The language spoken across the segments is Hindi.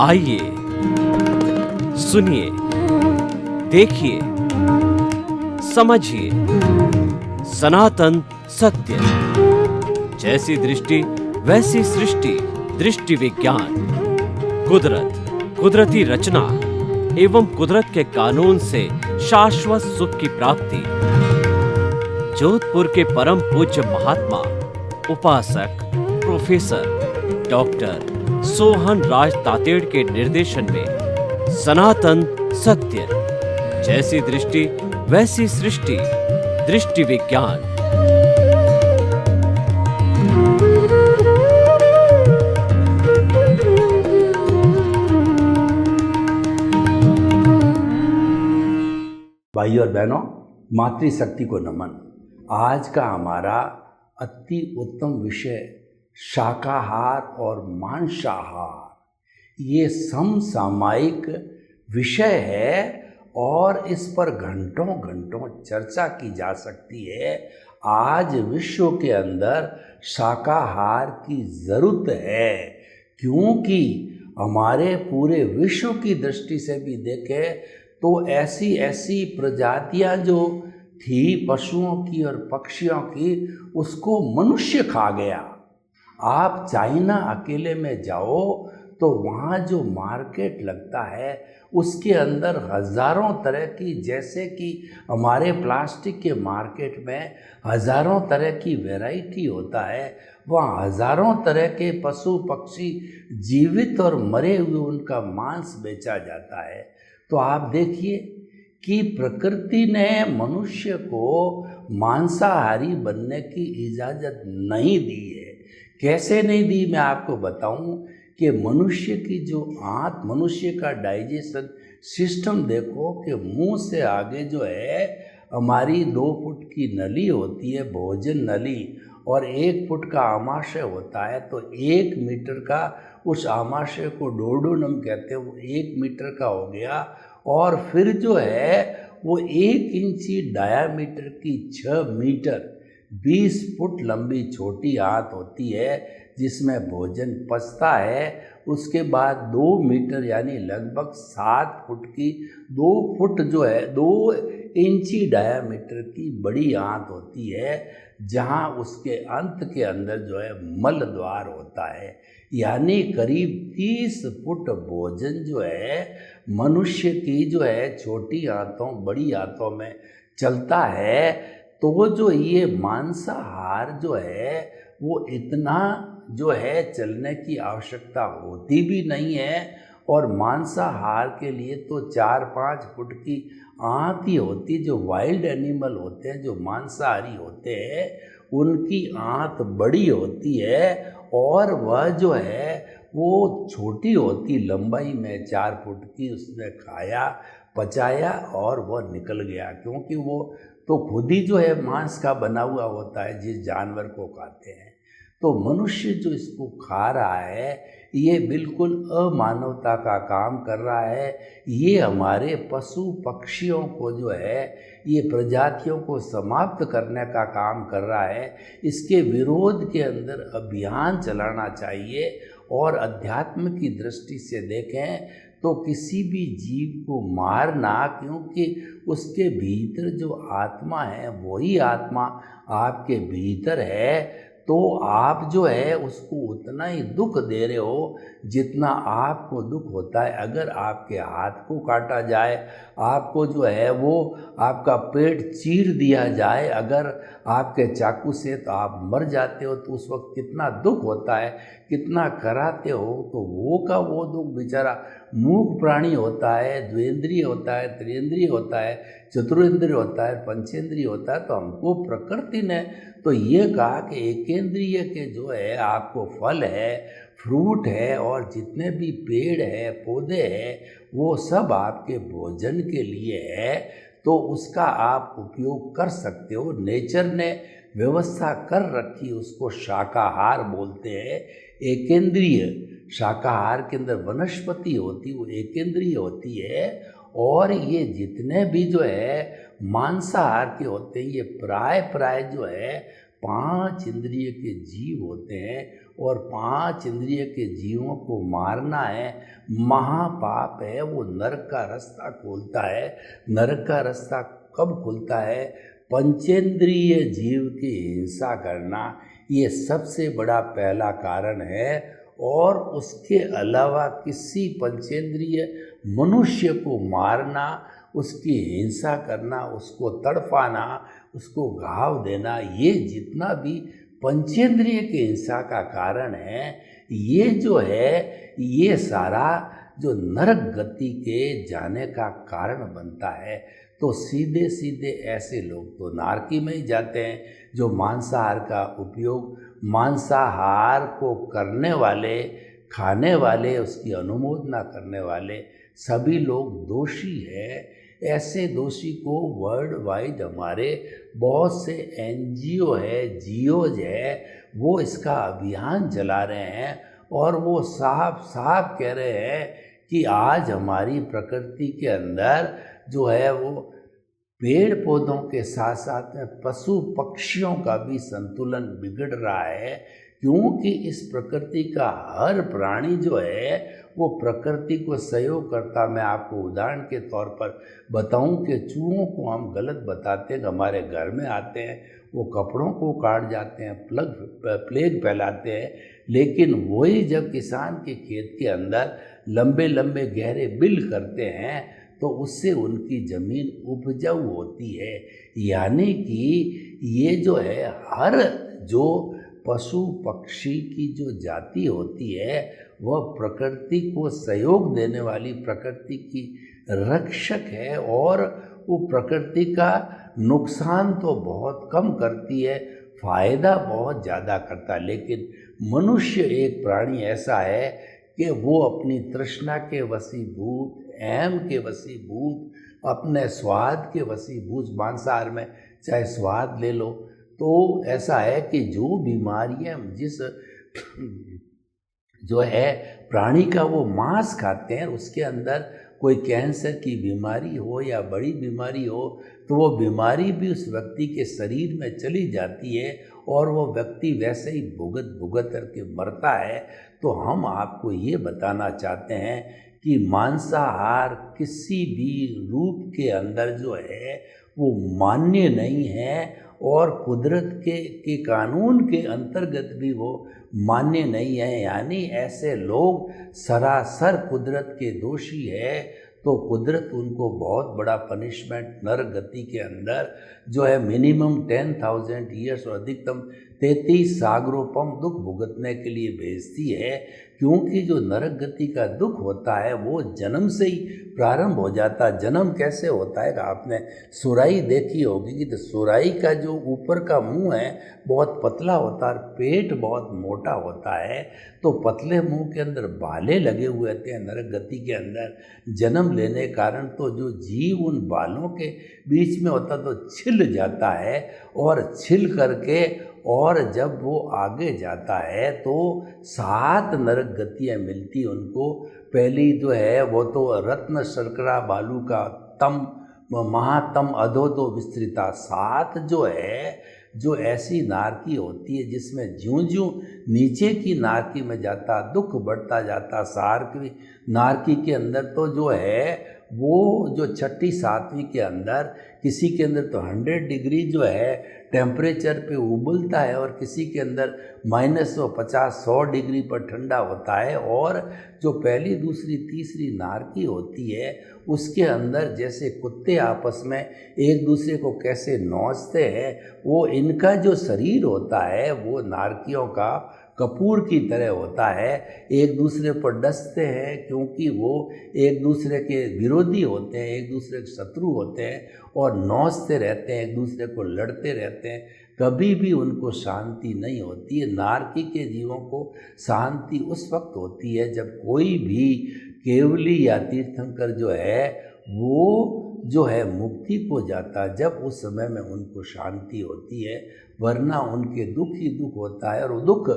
आइए सुनिए, देखिए, समझिए सनातन सत्य। जैसी दृष्टि वैसी सृष्टि, दृष्टि विज्ञान। कुदरत, कुदरती रचना एवं कुदरत के कानून से शाश्वत सुख की प्राप्ति। जोधपुर के परम पूज्य महात्मा उपासक प्रोफेसर डॉक्टर सोहन राज तातेड़ के निर्देशन में सनातन सत्य। जैसी दृष्टि वैसी सृष्टि, दृष्टि विज्ञान। भाइयों और बहनों, मातृशक्ति को नमन। आज का हमारा अति उत्तम विषय शाकाहार और मांसाहार। ये समसामयिक विषय है और इस पर घंटों घंटों चर्चा की जा सकती है। आज विश्व के अंदर शाकाहार की ज़रूरत है, क्योंकि हमारे पूरे विश्व की दृष्टि से भी देखें तो ऐसी ऐसी प्रजातियां जो थी पशुओं की और पक्षियों की, उसको मनुष्य खा गया। आप चाइना अकेले में जाओ तो वहाँ जो मार्केट लगता है उसके अंदर हज़ारों तरह की, जैसे कि हमारे प्लास्टिक के मार्केट में हज़ारों तरह की वैरायटी होता है, वहाँ हज़ारों तरह के पशु पक्षी जीवित और मरे हुए उनका मांस बेचा जाता है। तो आप देखिए कि प्रकृति ने मनुष्य को मांसाहारी बनने की इजाज़त नहीं दी है। कैसे नहीं दी, मैं आपको बताऊं कि मनुष्य की जो मनुष्य का डाइजेशन सिस्टम देखो कि मुंह से आगे जो है हमारी 2 फुट की नली होती है, भोजन नली, और 1 फुट का आमाशय होता है। तो 1 मीटर का उस आमाशय को डोडोनम कहते हैं, वो 1 मीटर का हो गया। और फिर जो है वो 1 इंची डायामीटर की 6 मीटर 20 फुट लंबी छोटी आंत होती है जिसमें भोजन पचता है। उसके बाद 2 मीटर यानी लगभग 7 फुट की 2 फुट जो है 2 इंची डायामीटर की बड़ी आंत होती है, जहां उसके अंत के अंदर जो है मल द्वार होता है। यानी करीब 30 फुट भोजन जो है मनुष्य की जो है छोटी आंतों बड़ी आंतों में चलता है। तो जो ये मांसाहार जो है वो इतना जो है चलने की आवश्यकता होती भी नहीं है। और मांसाहार के लिए तो 4-5 फुट की आंत ही होती। जो वाइल्ड एनिमल होते हैं, जो मांसाहारी होते हैं, उनकी आंत बड़ी होती है और वह जो है वो छोटी होती लंबाई में 4 फुट की। उसने खाया, पचाया और वह निकल गया, क्योंकि वो तो खुद ही जो है मांस का बना हुआ होता है जिस जानवर को खाते हैं। तो मनुष्य जो इसको खा रहा है ये बिल्कुल अमानवता का काम कर रहा है। ये हमारे पशु पक्षियों को जो है ये प्रजातियों को समाप्त करने का काम कर रहा है। इसके विरोध के अंदर अभियान चलाना चाहिए। और अध्यात्म की दृष्टि से देखें तो किसी भी जीव को मारना, क्योंकि उसके भीतर जो आत्मा है वही आत्मा आपके भीतर है। तो आप जो है उसको उतना ही दुख दे रहे हो जितना आपको दुख होता है। अगर आपके हाथ को काटा जाए, आपको जो है वो आपका पेट चीर दिया जाए अगर आपके चाकू से, तो आप मर जाते हो। तो उस वक्त कितना दुख होता है, कितना कराते हो। तो वो दुख बेचारा मूक प्राणी होता है, द्वेंद्रिय होता है, त्रिंद्रिय होता है, चतुरेंद्रिय होता है, पंचेंद्रिय होता है। तो हमको प्रकृति ने तो ये कहा कि एकेंद्रिय के जो है आपको फल है, फ्रूट है और जितने भी पेड़ है, पौधे हैं, वो सब आपके भोजन के लिए है। तो उसका आप उपयोग कर सकते हो। नेचर ने व्यवस्था कर रखी, उसको शाकाहार बोलते हैं। एकेंद्रिय शाकाहार के अंदर वनस्पति होती, वो एकेंद्रिय होती है। और ये जितने भी जो है मांसाहार के होते हैं, ये प्राय जो है 5 इंद्रिय के जीव होते हैं। और 5 इंद्रिय के जीवों को मारना है, महापाप है। वो नरक का रास्ता खोलता है। नरक का रास्ता कब खुलता है? पंचेंद्रिय जीव की हिंसा करना, ये सबसे बड़ा पहला कारण है। और उसके अलावा किसी पंचेंद्रिय मनुष्य को मारना, उसकी हिंसा करना, उसको तड़पाना, उसको घाव देना, ये जितना भी पंचेंद्रिय के हिंसा का कारण है, ये जो है ये सारा जो नरक गति के जाने का कारण बनता है। तो सीधे सीधे ऐसे लोग तो नारकी में ही जाते हैं। जो मांसाहार का उपयोग, मांसाहार को करने वाले, खाने वाले, उसकी अनुमोदना करने वाले सभी लोग दोषी है। ऐसे दोषी को वर्ल्ड वाइड हमारे बहुत से एनजीओ है, जियोज है, वो इसका अभियान चला रहे हैं। और वो साफ साफ कह रहे हैं कि आज हमारी प्रकृति के अंदर जो है वो पेड़ पौधों के साथ साथ में पशु पक्षियों का भी संतुलन बिगड़ रहा है। क्योंकि इस प्रकृति का हर प्राणी जो है वो प्रकृति को सहयोग करता। मैं आपको उदाहरण के तौर पर बताऊं कि चूहों को हम गलत बताते हैं, हमारे घर में आते हैं, वो कपड़ों को काट जाते हैं, प्लेग फैलाते हैं। लेकिन वही जब किसान के खेत के अंदर लंबे लंबे गहरे बिल करते हैं तो उससे उनकी ज़मीन उपजाऊ होती है। यानी कि ये जो है हर जो पशु पक्षी की जो जाति होती है वह प्रकृति को सहयोग देने वाली, प्रकृति की रक्षक है। और वो प्रकृति का नुकसान तो बहुत कम करती है, फायदा बहुत ज़्यादा करता है। लेकिन मनुष्य एक प्राणी ऐसा है कि वो अपनी तृष्णा के वशीभूत, अहम के वशीभूत, अपने स्वाद के वशीभूत, मांसाहार में चाहे स्वाद ले लो तो ऐसा है कि जो बीमारियां जिस जो है प्राणी का वो मांस खाते हैं उसके अंदर कोई कैंसर की बीमारी हो या बड़ी बीमारी हो तो वो बीमारी भी उस व्यक्ति के शरीर में चली जाती है और वो व्यक्ति वैसे ही भुगत भुगत करके मरता है। तो हम आपको ये बताना चाहते हैं कि मांसाहार किसी भी रूप के अंदर जो है वो मान्य नहीं है और कुदरत के कानून के अंतर्गत भी वो मान्य नहीं है। यानी ऐसे लोग सरासर कुदरत के दोषी है। तो कुदरत उनको बहुत बड़ा पनिशमेंट नरक गति के अंदर जो है मिनिमम 10,000 ईयर्स और अधिकतम 33 सागरोपम दुख भुगतने के लिए भेजती है। क्योंकि जो नरक गति का दुख होता है वो जन्म से ही प्रारंभ हो जाता है। जन्म कैसे होता है? आपने सुराही देखी होगी कि तो सुराही का जो ऊपर का मुंह है बहुत पतला होता है, पेट बहुत मोटा होता है। तो पतले मुंह के अंदर बाले लगे हुए होते हैं नरक गति के अंदर जन्म लेने कारण। तो जो जीव उन बालों के बीच में होता तो छिल जाता है और छिल करके और जब वो आगे जाता है तो 7 नरक गतियाँ मिलती उनको। पहली जो है वो तो रत्न शर्करा बालू का तम महातम अधो तो विस्तृता 7 जो है जो ऐसी नारकी होती है जिसमें ज्यों ज्यों नीचे की नारकी में जाता दुख बढ़ता जाता। सारकी नारकी के अंदर तो जो है वो जो 6ठी 7वीं के अंदर किसी के अंदर तो 100 डिग्री जो है टेम्परेचर पे उबलता है और किसी के अंदर -150-100 डिग्री पर ठंडा होता है। और जो पहली दूसरी तीसरी नारकी होती है उसके अंदर जैसे कुत्ते आपस में एक दूसरे को कैसे नोचते हैं, वो इनका जो शरीर होता है वो नारकियों का कपूर की तरह होता है। एक दूसरे पर डसते हैं क्योंकि वो एक दूसरे के विरोधी होते हैं, एक दूसरे के शत्रु होते हैं और नौचते रहते हैं, एक दूसरे को लड़ते रहते हैं। कभी भी उनको शांति नहीं होती है। नारकी के जीवों को शांति उस वक्त होती है जब कोई भी केवली या तीर्थंकर जो है वो जो है मुक्ति को जाता, जब उस समय में उनको शांति होती है। वरना उनके दुख ही दुख होता है और दुख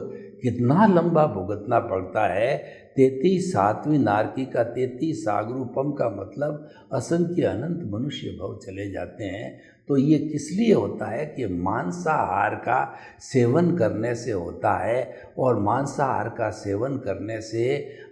कितना लंबा भुगतना पड़ता है। 33 सातवीं नारकी का 33 सागरूपम का मतलब असंख्य अनंत मनुष्य भव चले जाते हैं। तो ये किस लिए होता है कि मांसाहार का सेवन करने से होता है, और मांसाहार का सेवन करने से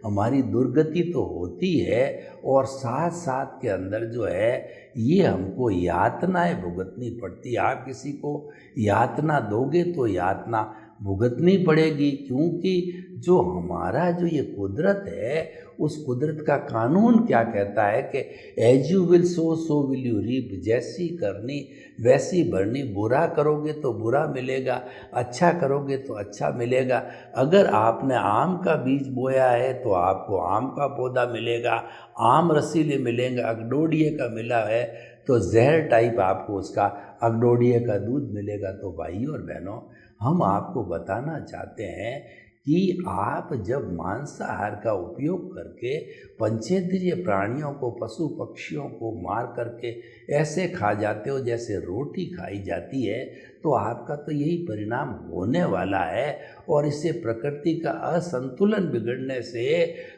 हमारी दुर्गति तो होती है, और साथ साथ के अंदर जो है ये हमको यातनाएं भुगतनी पड़ती। आप किसी को यातना दोगे तो यातना भुगतनी पड़ेगी, क्योंकि जो हमारा जो ये कुदरत है, उस कुदरत का कानून क्या कहता है कि as you will sow so will you reap. जैसी करनी वैसी भरनी। बुरा करोगे तो बुरा मिलेगा, अच्छा करोगे तो अच्छा मिलेगा। अगर आपने आम का बीज बोया है तो आपको आम का पौधा मिलेगा, आम रसीले मिलेंगे। अगडोडिये का मिला है तो जहर टाइप आपको उसका अगडोडिये का दूध मिलेगा। तो भाइयों और बहनों, हम आपको बताना चाहते हैं कि आप जब मांसाहार का उपयोग करके पंचेंद्रिय प्राणियों को, पशु पक्षियों को मार करके ऐसे खा जाते हो जैसे रोटी खाई जाती है, तो आपका तो यही परिणाम होने वाला है। और इससे प्रकृति का असंतुलन बिगड़ने से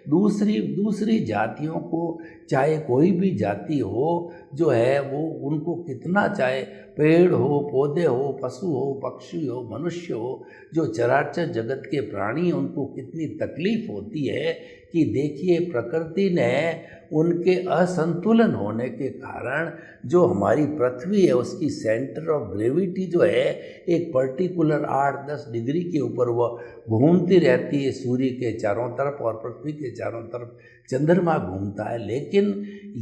दूसरी जातियों को, चाहे कोई भी जाति हो जो है, वो उनको कितना, चाहे पेड़ हो, पौधे हो, पशु हो, पक्षी हो, मनुष्य हो, जो चराचर जगत के प्राणी, उनको कितनी तकलीफ होती है कि देखिए प्रकृति ने उनके असंतुलन होने के कारण जो हमारी पृथ्वी है उसकी सेंटर ऑफ ग्रेविटी जो है एक पर्टिकुलर 8-10 डिग्री के ऊपर वह घूमती रहती है सूर्य के चारों तरफ, और पृथ्वी के चारों तरफ चंद्रमा घूमता है। लेकिन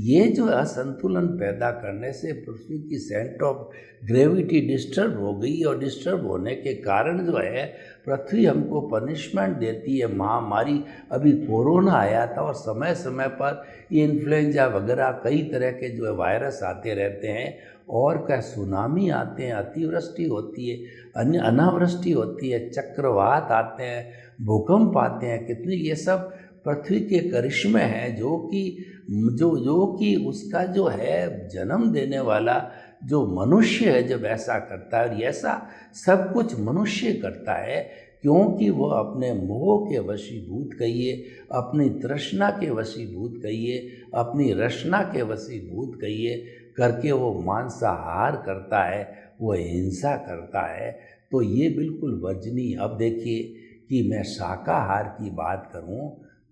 ये जो असंतुलन पैदा करने से पृथ्वी की सेंटर ऑफ ग्रेविटी डिस्टर्ब हो गई, और डिस्टर्ब होने के कारण जो है पृथ्वी हमको पनिशमेंट देती है। महामारी, अभी कोरोना आया था, और समय समय पर ये इन्फ्लुएंजा वगैरह कई तरह के जो है वायरस आते रहते हैं, और क्या सुनामी आते हैं, अतिवृष्टि होती है, अन्य अनावृष्टि होती है, चक्रवात आते हैं, भूकंप आते हैं। कितने ये सब पृथ्वी के करिश्मे हैं जो कि उसका जो है जन्म देने वाला जो मनुष्य है जब ऐसा करता है, और ऐसा सब कुछ मनुष्य करता है क्योंकि वह अपने मोह के वशीभूत कहिए, अपनी तृष्णा के वशीभूत कहिए, अपनी रचना के वशीभूत कहिए करके वो मांसाहार करता है, वो हिंसा करता है। तो ये बिल्कुल वर्जनीय। अब देखिए कि मैं शाकाहार की बात करूं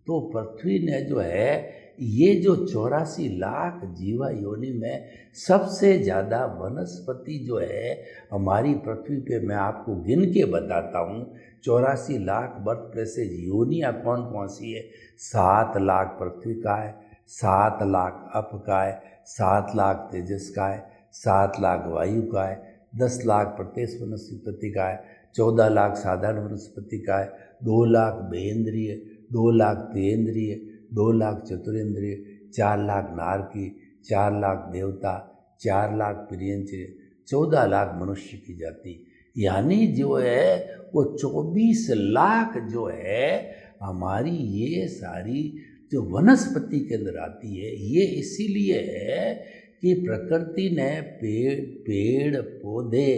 तो पृथ्वी ने जो है ये जो 84 लाख जीवा योनि में सबसे ज़्यादा वनस्पति जो है हमारी पृथ्वी पे, मैं आपको गिन के बताता हूँ। 84 लाख बर्थ प्लेसेज योनियाँ कौन कौन सी है? 7 लाख पृथ्वी का है, 7 लाख अप का है, 7 लाख तेजस का है, 7 लाख वायु का है, 10 लाख प्रत्यक्ष वनस्पति का है, 14 लाख साधारण वनस्पति का है, 2 लाख बेंद्रिय, 2 लाख तेंद्रिय, 2 लाख चतुरेंद्रिय, 4 लाख नारकी, 4 लाख देवता, 4 लाख प्रियंचर्य, 14 लाख मनुष्य की जाति। यानी जो है वो 24 लाख जो है हमारी ये सारी जो वनस्पति के अंदर आती है। ये इसीलिए है कि प्रकृति ने पेड़ पौधे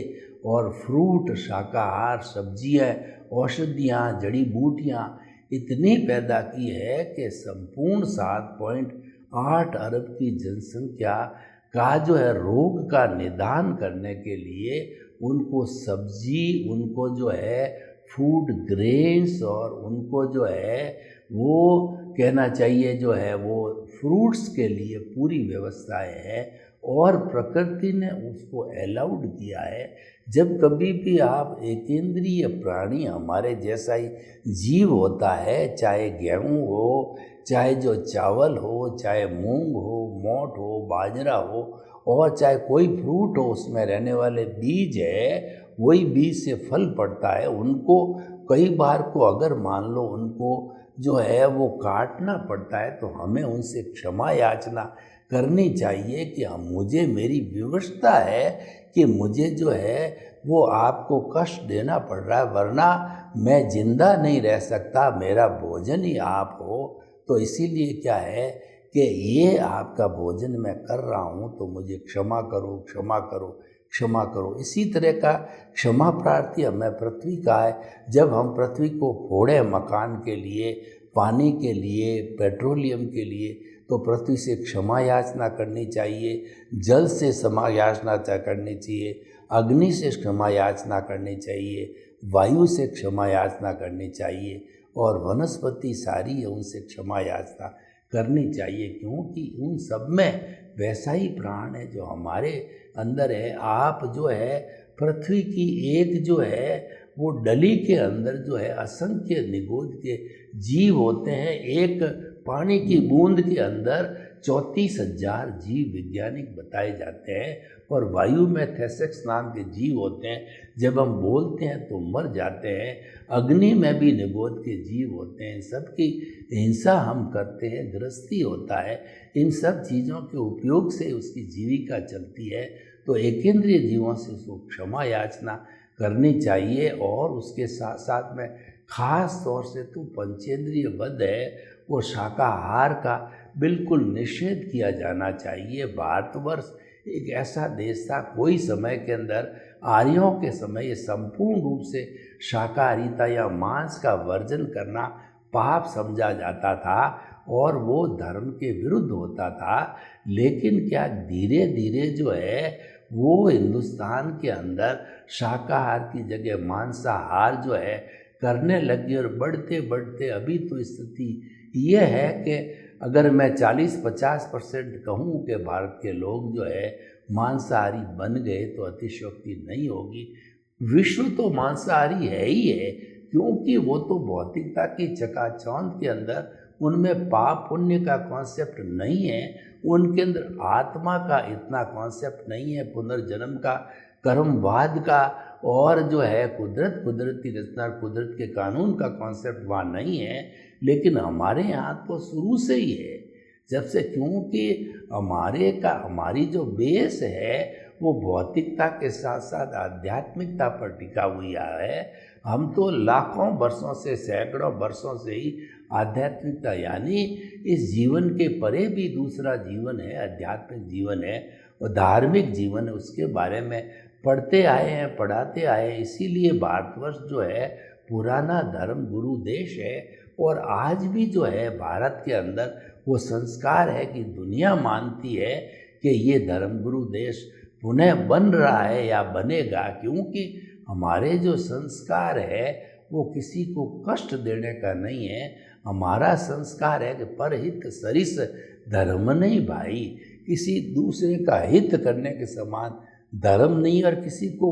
और फ्रूट, शाकाहार, सब्जियां, औषधियाँ, जड़ी बूटियाँ इतनी पैदा की है कि संपूर्ण 7.8 अरब की जनसंख्या का जो है रोग का निदान करने के लिए उनको सब्जी, उनको जो है फूड ग्रेन्स, और उनको जो है वो कहना चाहिए जो है वो फ्रूट्स के लिए पूरी व्यवस्थाएं हैं। और प्रकृति ने उसको अलाउड किया है। जब कभी भी आप एकेंद्रीय प्राणी हमारे जैसा ही जीव होता है, चाहे गेहूँ हो, चाहे जो चावल हो, चाहे मूंग हो, मोठ हो, बाजरा हो, और चाहे कोई फ्रूट हो, उसमें रहने वाले बीज है, वही बीज से फल पड़ता है। उनको कई बार को अगर मान लो उनको जो है वो काटना पड़ता है, तो हमें उनसे क्षमा याचना करनी चाहिए कि मुझे, मेरी विवशता है कि मुझे जो है वो आपको कष्ट देना पड़ रहा है, वरना मैं जिंदा नहीं रह सकता, मेरा भोजन ही आप हो। तो इसीलिए क्या है कि ये आपका भोजन मैं कर रहा हूँ, तो मुझे क्षमा करो, क्षमा करो। क्षमा करो। इसी तरह का क्षमा प्रार्थी हमें पृथ्वी का है। जब हम पृथ्वी को फोड़े मकान के लिए, पानी के लिए, पेट्रोलियम के लिए, तो पृथ्वी से क्षमा याचना करनी चाहिए, जल से क्षमा याचना करनी चाहिए, अग्नि से क्षमा याचना करनी चाहिए, वायु से क्षमा याचना करनी चाहिए, और वनस्पति सारी है उनसे क्षमा याचना करनी चाहिए, क्योंकि उन सब में वैसा ही प्राण है जो हमारे अंदर है। आप जो है पृथ्वी की एक जो है वो डली के अंदर जो है असंख्य निगोद के जीव होते हैं। एक पानी की बूंद के अंदर 34,000 जीव वैज्ञानिक बताए जाते हैं, और वायु में थेसेक्स नाम के जीव होते हैं, जब हम बोलते हैं तो मर जाते हैं। अग्नि में भी निगोद के जीव होते हैं। सबकी हिंसा हम करते हैं, गृहस्थी होता है, इन सब चीज़ों के उपयोग से उसकी जीविका चलती है। तो एकेंद्रीय जीवों से उसको क्षमा याचना करनी चाहिए, और उसके साथ साथ में खास तौर से तो पंचेंद्रिय वध है वो शाकाहार का बिल्कुल निषेध किया जाना चाहिए। भारतवर्ष एक ऐसा देश था, कोई समय के अंदर आर्यों के समय ये संपूर्ण रूप से शाकाहारिता या मांस का वर्जन करना पाप समझा जाता था, और वो धर्म के विरुद्ध होता था। लेकिन क्या धीरे धीरे जो है वो हिंदुस्तान के अंदर शाकाहार की जगह मांसाहार जो है करने लगी, और बढ़ते बढ़ते अभी तो स्थिति ये है कि अगर मैं 40-50% कहूँ कि भारत के लोग जो है मांसाहारी बन गए तो अतिशयोक्ति नहीं होगी। विश्व तो मांसाहारी है ही है, क्योंकि वो तो भौतिकता की चकाचौंध के अंदर उनमें पाप पुण्य का कॉन्सेप्ट नहीं है, उनके अंदर आत्मा का इतना कॉन्सेप्ट नहीं है, पुनर्जन्म का, कर्मवाद का, और जो है कुदरती रचना, कुदरत के कानून का कॉन्सेप्ट वहाँ नहीं है। लेकिन हमारे यहाँ तो शुरू से ही है, जब से, क्योंकि हमारी जो बेस है वो भौतिकता के साथ साथ आध्यात्मिकता पर टिका हुआ है। हम तो लाखों वर्षों से, सैकड़ों वर्षों से ही आध्यात्मिकता, यानी इस जीवन के परे भी दूसरा जीवन है, आध्यात्मिक जीवन है और धार्मिक जीवन है, उसके बारे में पढ़ते आए हैं, पढ़ाते आए हैं। इसीलिए भारतवर्ष जो है पुराना धर्म गुरु देश है, और आज भी जो है भारत के अंदर वो संस्कार है कि दुनिया मानती है कि ये धर्मगुरु देश पुनः बन रहा है या बनेगा, क्योंकि हमारे जो संस्कार है वो किसी को कष्ट देने का नहीं है। हमारा संस्कार है कि परहित सरिस धर्म नहीं भाई, किसी दूसरे का हित करने के समान धर्म नहीं, और किसी को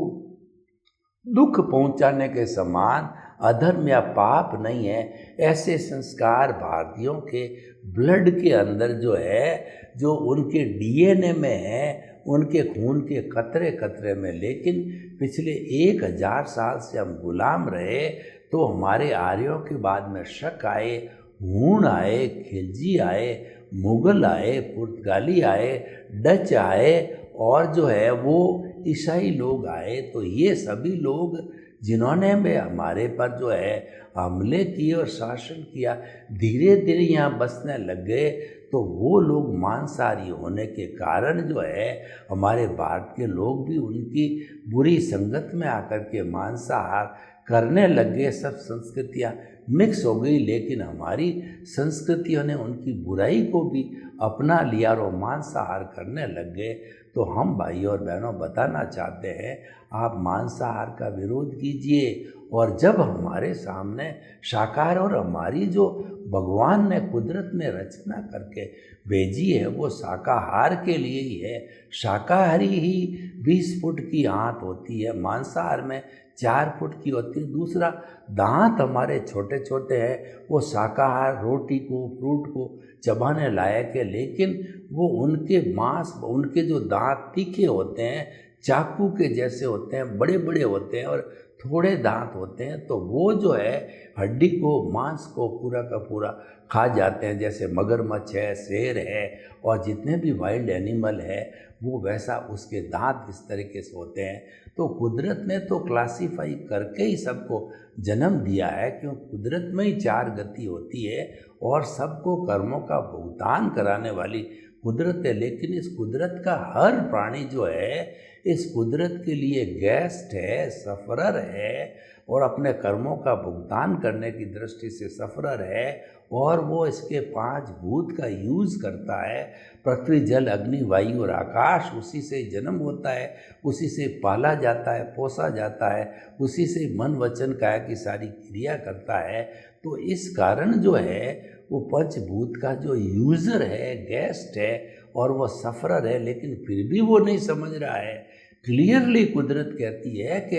दुख पहुंचाने के समान अधर्म या पाप नहीं है। ऐसे संस्कार भारतीयों के ब्लड के अंदर जो है, जो उनके डीएनए में है, उनके खून के कतरे कतरे में। लेकिन पिछले 1000 साल से हम गुलाम रहे, तो हमारे आर्यों के बाद में शक आए, हूण आए, खिलजी आए, मुगल आए, पुर्तगाली आए, डच आए, और जो है वो ईसाई लोग आए। तो ये सभी लोग जिन्होंने भी हमारे पर जो है हमले किए और शासन किया, धीरे धीरे यहाँ बसने लग गए। तो वो लोग मांसाहारी होने के कारण जो है हमारे भारत के लोग भी उनकी बुरी संगत में आकर के मांसाहार करने लग गए। सब संस्कृतियाँ मिक्स हो गई, लेकिन हमारी संस्कृतियों ने उनकी बुराई को भी अपना लिया और मांसाहार करने लग गए। तो हम भाइयों और बहनों बताना चाहते हैं, आप मांसाहार का विरोध कीजिए, और जब हमारे सामने शाकाहार, और हमारी जो भगवान ने कुदरत ने रचना करके भेजी है वो शाकाहार के लिए ही है। शाकाहारी ही 20 फुट की आंत होती है, मांसाहार में 4 फुट की होती है। दूसरा, दांत हमारे छोटे छोटे हैं, वो शाकाहार रोटी को, फ्रूट को चबाने लायक है, लेकिन वो उनके मांस, उनके जो दांत तीखे होते हैं, चाकू के जैसे होते हैं, बड़े बड़े होते हैं और थोड़े दांत होते हैं। तो वो जो है हड्डी को, मांस को पूरा का पूरा खा जाते हैं। जैसे मगरमच्छ है, शेर है, और जितने भी वाइल्ड एनिमल है वो वैसा उसके दांत इस तरीके से होते हैं। तो कुदरत ने तो क्लासीफाई करके ही सबको जन्म दिया है, क्यों कुदरत में ही 4 गति होती है और सबको कर्मों का भुगतान कराने वाली कुदरत है। लेकिन इस कुदरत का हर प्राणी जो है इस कुदरत के लिए गेस्ट है, सफ़रर है और अपने कर्मों का भुगतान करने की दृष्टि से सफ़रर है और वो इसके 5 भूत का यूज़ करता है। पृथ्वी, जल, अग्नि, वायु और आकाश, उसी से जन्म होता है, उसी से पाला जाता है, पोसा जाता है, उसी से मन वचन काया की सारी क्रिया करता है। तो इस कारण जो है वो पंचभूत का जो यूज़र है, गेस्ट है और वो सफ़रर है, लेकिन फिर भी वो नहीं समझ रहा है। क्लियरली कुदरत कहती है कि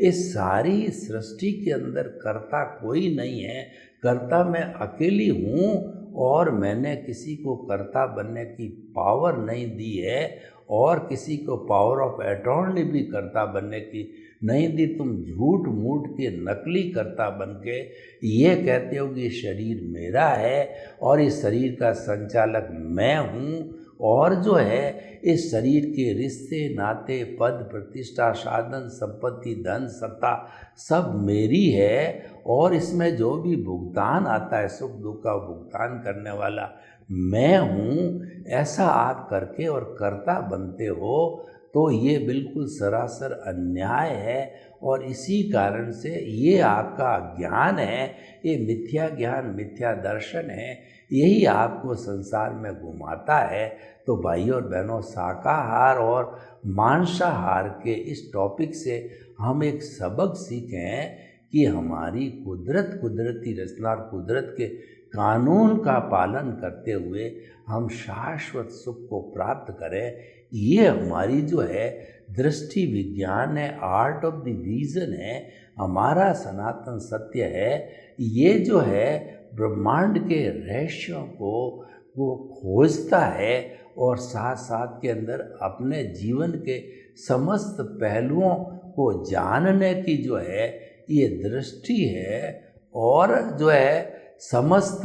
इस सारी सृष्टि के अंदर कर्ता कोई नहीं है, कर्ता मैं अकेली हूँ और मैंने किसी को कर्ता बनने की पावर नहीं दी है और किसी को पावर ऑफ अटॉर्नी भी कर्ता बनने की नहीं दी। तुम झूठ मूठ के नकली कर्ता बन के ये कहते हो कि शरीर मेरा है और इस शरीर का संचालक मैं हूँ और जो है इस शरीर के रिश्ते नाते, पद प्रतिष्ठा, साधन, संपत्ति, धन, सत्ता सब मेरी है और इसमें जो भी भुगतान आता है, सुख दुख का भुगतान करने वाला मैं हूँ। ऐसा आप करके और कर्ता बनते हो तो ये बिल्कुल सरासर अन्याय है और इसी कारण से ये आपका ज्ञान है, ये मिथ्या ज्ञान, मिथ्या दर्शन है, यही आपको संसार में घुमाता है। तो भाइयों और बहनों, शाकाहार और मांसाहार के इस टॉपिक से हम एक सबक सीखें कि हमारी कुदरत, कुदरती रचना और कुदरत के कानून का पालन करते हुए हम शाश्वत सुख को प्राप्त करें। ये हमारी जो है दृष्टि विज्ञान है, आर्ट ऑफ द विजन है, हमारा सनातन सत्य है। ये जो है ब्रह्मांड के रहस्यों को वो खोजता है और साथ साथ के अंदर अपने जीवन के समस्त पहलुओं को जानने की जो है ये दृष्टि है और जो है समस्त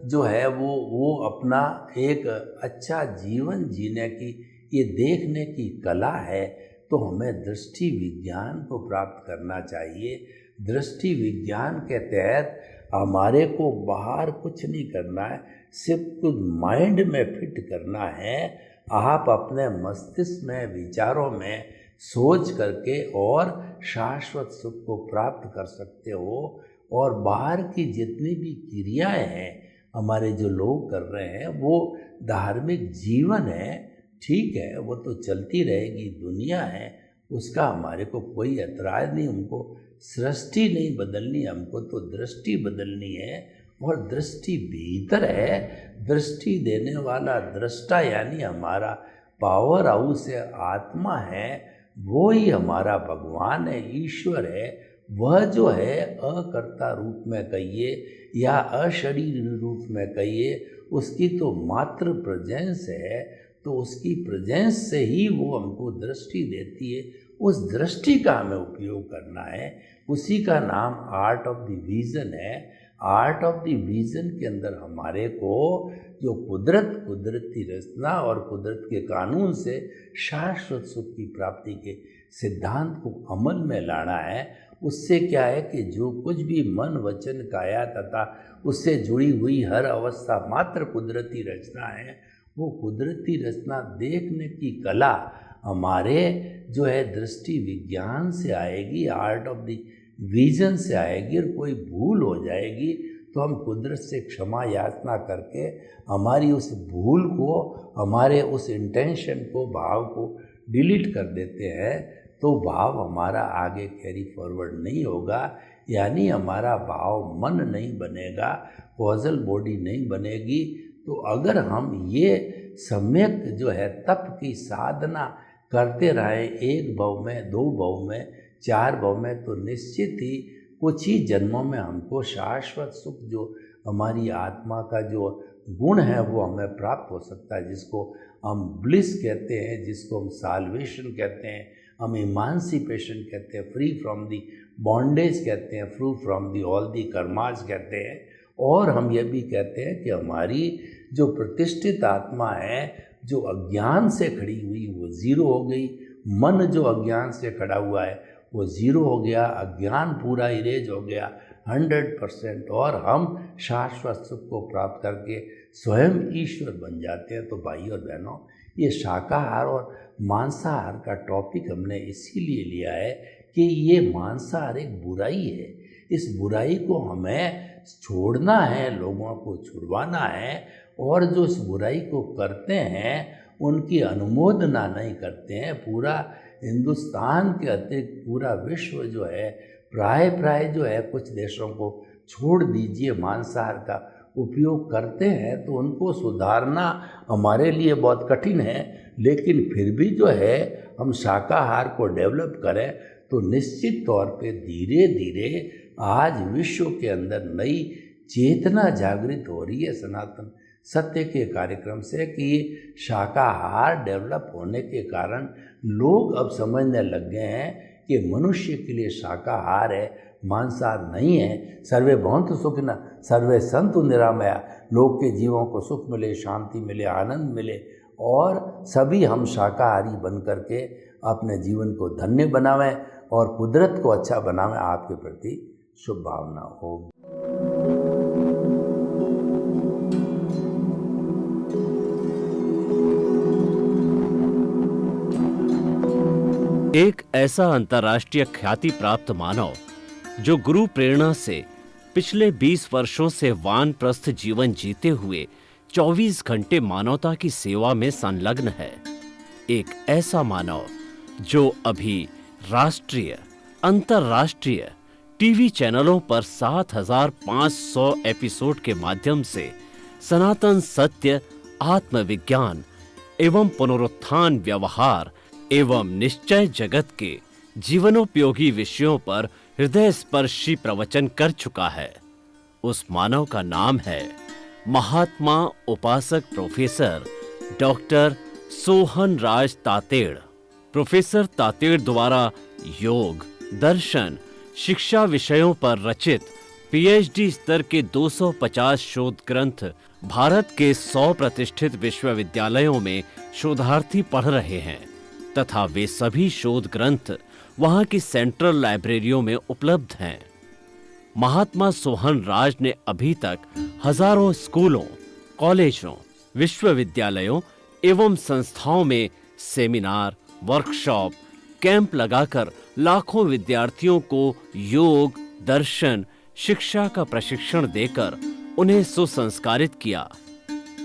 जो है वो अपना एक अच्छा जीवन जीने की ये देखने की कला है। तो हमें दृष्टि विज्ञान को प्राप्त करना चाहिए। दृष्टि विज्ञान के तहत हमारे को बाहर कुछ नहीं करना है, सिर्फ कुछ माइंड में फिट करना है। आप अपने मस्तिष्क में, विचारों में सोच करके और शाश्वत सुख को प्राप्त कर सकते हो। और बाहर की जितनी भी क्रियाएं हैं हमारे जो लोग कर रहे हैं वो धार्मिक जीवन है, ठीक है, वो तो चलती रहेगी, दुनिया है, उसका हमारे को कोई ऐतराज़ नहीं। हमको सृष्टि नहीं बदलनी, हमको तो दृष्टि बदलनी है और दृष्टि भीतर है। दृष्टि देने वाला दृष्टा यानी हमारा पावर हाउस है, आत्मा है, वो ही हमारा भगवान है, ईश्वर है। वह जो है अकर्ता रूप में कहिए या अशरीर रूप में कहिए, उसकी तो मात्र प्रेजेंस है, तो उसकी प्रेजेंस से ही वो हमको दृष्टि देती है। उस दृष्टि का हमें उपयोग करना है, उसी का नाम आर्ट ऑफ द विजन है। आर्ट ऑफ द विजन के अंदर हमारे को जो कुदरत, कुदरती रचना और कुदरत के कानून से शाश्वत सुख की प्राप्ति के सिद्धांत को अमल में लाना है। उससे क्या है कि जो कुछ भी मन, वचन, काया तथा उससे जुड़ी हुई हर अवस्था मात्र कुदरती रचना है। वो कुदरती रचना देखने की कला हमारे जो है दृष्टि विज्ञान से आएगी, आर्ट ऑफ द विजन से आएगी। और कोई भूल हो जाएगी तो हम कुदरत से क्षमा याचना करके हमारी उस भूल को, हमारे उस इंटेंशन को, भाव को डिलीट कर देते हैं। तो भाव हमारा आगे कैरी फॉरवर्ड नहीं होगा, यानी हमारा भाव मन नहीं बनेगा, कॉजल बॉडी नहीं बनेगी। तो अगर हम ये सम्यक जो है तप की साधना करते रहे, एक भव में, 2 भव में, 4 भव में, तो निश्चित ही कुछ ही जन्मों में हमको शाश्वत सुख जो हमारी आत्मा का जो गुण है वो हमें प्राप्त हो सकता है, जिसको हम ब्लिस कहते हैं, जिसको हम साल्वेशन कहते हैं, हम इमांसिपेशन कहते हैं, फ्री फ्रॉम दी बॉन्डेज कहते हैं, free from the all the karmas कहते हैं। और हम ये भी कहते हैं कि हमारी जो प्रतिष्ठित आत्मा है, जो अज्ञान से खड़ी हुई वो ज़ीरो हो गई। मन जो अज्ञान से खड़ा हुआ है वो ज़ीरो हो गया, अज्ञान पूरा इरेज हो गया 100%, और हम शाश्वत सुख को प्राप्त करके स्वयं ईश्वर बन जाते हैं। तो भाई और बहनों, ये शाकाहार और मांसाहार का टॉपिक हमने इसीलिए लिया है कि ये मांसाहार एक बुराई है। इस बुराई को हमें छोड़ना है, लोगों को छुड़वाना है, और जो इस बुराई को करते हैं उनकी अनुमोदना नहीं करते हैं। पूरा हिंदुस्तान के अतिरिक्त पूरा विश्व जो है प्राय जो है कुछ देशों को छोड़ दीजिए मांसाहार का उपयोग करते हैं, तो उनको सुधारना हमारे लिए बहुत कठिन है। लेकिन फिर भी जो है हम शाकाहार को डेवलप करें तो निश्चित तौर पे धीरे धीरे आज विश्व के अंदर नई चेतना जागृत हो रही है सनातन सत्य के कार्यक्रम से कि शाकाहार डेवलप होने के कारण लोग अब समझने लग गए हैं कि मनुष्य के लिए शाकाहार है, मांसाहार नहीं है। सर्वे भवन्तु सुखिनः सर्वे सन्तु निरामया, लोग के जीवों को सुख मिले, शांति मिले, आनंद मिले, और सभी हम शाकाहारी बन करके अपने जीवन को धन्य बनावें और कुदरत को अच्छा बनावें। आपके प्रति शुभ भावना हो। एक ऐसा अंतर्राष्ट्रीय ख्याति प्राप्त मानव जो गुरु प्रेरणा से पिछले 20 वर्षों से वानप्रस्थ जीवन जीते हुए 24 घंटे मानवता की सेवा में संलग्न है। एक ऐसा मानव जो अभी राष्ट्रीय, अंतर्राष्ट्रीय टीवी चैनलों पर 7,500 एपिसोड के माध्यम से सनातन सत्य, आत्मविज्ञान एवं पुनरुत्थान व्यवहार एवं निश्चय जगत के जीवनोपयोगी विषयों पर हृदय स्पर्शी प्रवचन कर चुका है। उस मानव का नाम है महात्मा उपासक प्रोफेसर डॉक्टर सोहन राज तातेड़। प्रोफेसर तातेड़ द्वारा योग, दर्शन, शिक्षा विषयों पर रचित पीएचडी स्तर के 250 शोध ग्रंथ भारत के 100 प्रतिष्ठित विश्वविद्यालयों में शोधार्थी पढ़ रहे हैं तथा वे सभी शोध ग्रंथ वहां की सेंट्रल लाइब्रेरियों में उपलब्ध हैं। महात्मा सोहन राज ने अभी तक हजारों स्कूलों, कॉलेजों, विश्वविद्यालयों एवं संस्थाओं में सेमिनार, वर्कशॉप, कैंप लगाकर लाखों विद्यार्थियों को योग, दर्शन, शिक्षा का प्रशिक्षण देकर उन्हें सुसंस्कारित किया।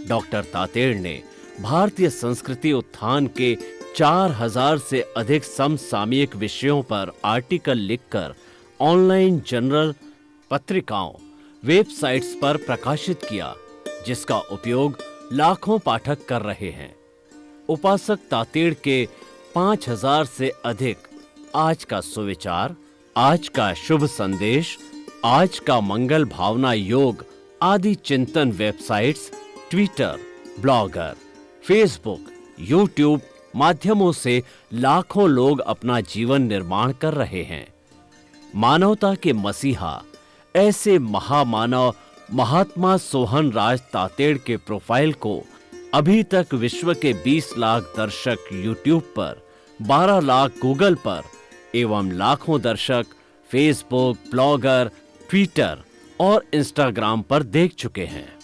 डॉक्टर तातेड़ ने भारतीय संस्कृति उत्थान के 4000 से अधिक समसामयिक विषयों पर आर्टिकल लिखकर ऑनलाइन जर्नल, पत्रिकाओं, वेबसाइट्स पर प्रकाशित किया, जिसका उपयोग लाखों पाठक कर रहे हैं। उपासक तातेड़ के 5000 से अधिक आज का सुविचार, आज का शुभ संदेश, आज का मंगल भावना योग आदि चिंतन websites, Twitter, blogger, Facebook, YouTube माध्यमों से लाखों लोग अपना जीवन निर्माण कर रहे हैं। मानवता के मसीहा ऐसे महामानव महात्मा सोहन राज तातेड़ के प्रोफाइल को अभी तक विश्व के 20 लाख दर्शक यूट्यूब पर, 12 लाख गूगल पर एवं लाखों दर्शक फेसबुक, ब्लॉगर, ट्विटर और इंस्टाग्राम पर देख चुके हैं।